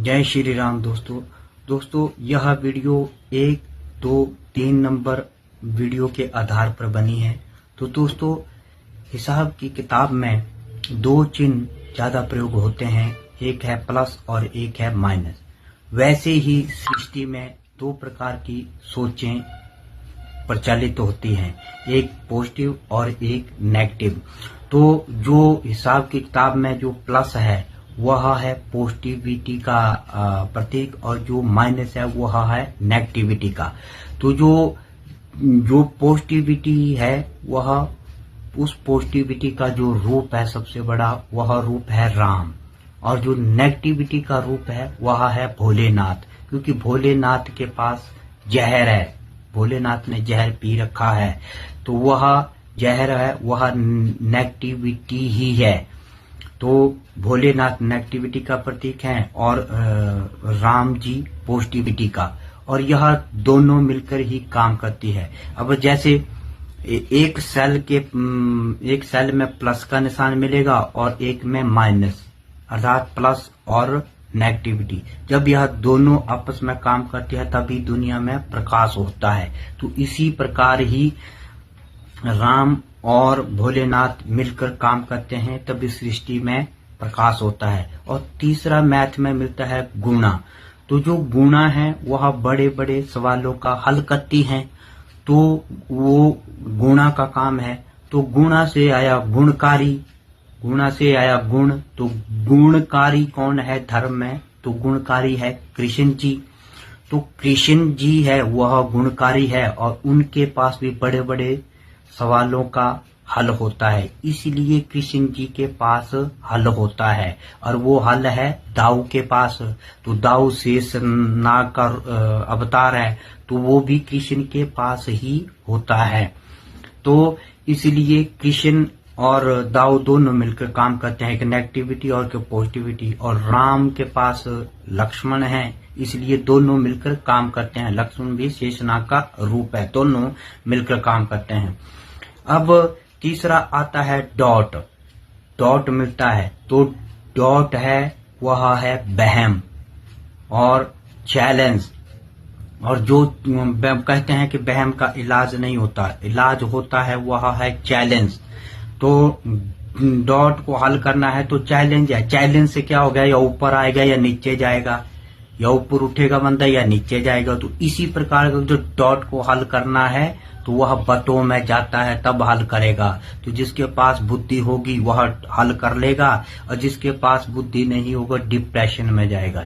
जय श्री राम दोस्तों यह वीडियो 1, 2, 3 नंबर वीडियो के आधार पर बनी है। तो दोस्तों हिसाब की किताब में 2 चिन्ह ज्यादा प्रयोग होते हैं, एक है प्लस और एक है माइनस। वैसे ही सृष्टि में 2 प्रकार की सोचें प्रचलित होती हैं, एक पॉजिटिव और एक नेगेटिव। तो जो हिसाब की किताब में जो प्लस है वह है पॉजिटिविटी का प्रतीक और जो माइनस है वह है नेगेटिविटी का। तो जो पॉजिटिविटी है वह उस पॉजिटिविटी का जो रूप है सबसे बड़ा वह रूप है राम, और जो नेगेटिविटी का रूप है वह है भोलेनाथ, क्योंकि भोलेनाथ के पास जहर है, भोलेनाथ ने जहर पी रखा है, तो वह जहर है वह नेगेटिविटी ही है। तो भोलेनाथ नेगेटिविटी का प्रतीक है और राम जी पॉजिटिविटी का, और यह दोनों मिलकर ही काम करती है। अब जैसे एक सेल में प्लस का निशान मिलेगा और एक में माइनस, अर्थात प्लस और नेगेटिविटी। जब यह दोनों आपस में काम करती है तभी दुनिया में प्रकाश होता है। तो इसी प्रकार ही राम और भोलेनाथ मिलकर काम करते हैं तभी सृष्टि में प्रकाश होता है। और तीसरा मैथ में मिलता है गुणा। तो जो गुणा है वह बड़े बड़े सवालों का हल करती हैं, तो वो गुणा का काम है। तो गुणा से आया गुणकारी, गुणा से आया गुण, तो गुणकारी कौन है धर्म में? तो गुणकारी है कृष्ण जी। तो कृष्ण जी है वह गुणकारी है और उनके पास भी बड़े बड़े सवालों का हल होता है, इसलिए कृष्ण जी के पास हल होता है, और वो हल है दाऊ के पास। तो दाऊ शेष नाग का अवतार है, तो वो भी कृष्ण के पास ही होता है। तो इसलिए कृष्ण और दाऊ दोनों मिलकर काम करते हैं, एक नेगेटिविटी और एक पॉजिटिविटी। और राम के पास लक्ष्मण है, इसलिए दोनों मिलकर काम करते हैं। लक्ष्मण भी शेषनाग का रूप है, दोनों मिलकर काम करते हैं। अब तीसरा आता है डॉट। डॉट मिलता है, तो डॉट है वह है वहम और चैलेंज। और जो कहते हैं कि वहम का इलाज नहीं होता, इलाज होता है वह है चैलेंज। तो डॉट को हल करना है तो चैलेंज है, चैलेंज से क्या हो गया, या ऊपर आएगा या नीचे जाएगा, या ऊपर उठेगा बंदा या नीचे जाएगा। तो इसी प्रकार का जो डॉट को हल करना है तो वह बटों में जाता है तब हल करेगा। तो जिसके पास बुद्धि होगी वह हल कर लेगा, और जिसके पास बुद्धि नहीं होगा डिप्रेशन में जाएगा।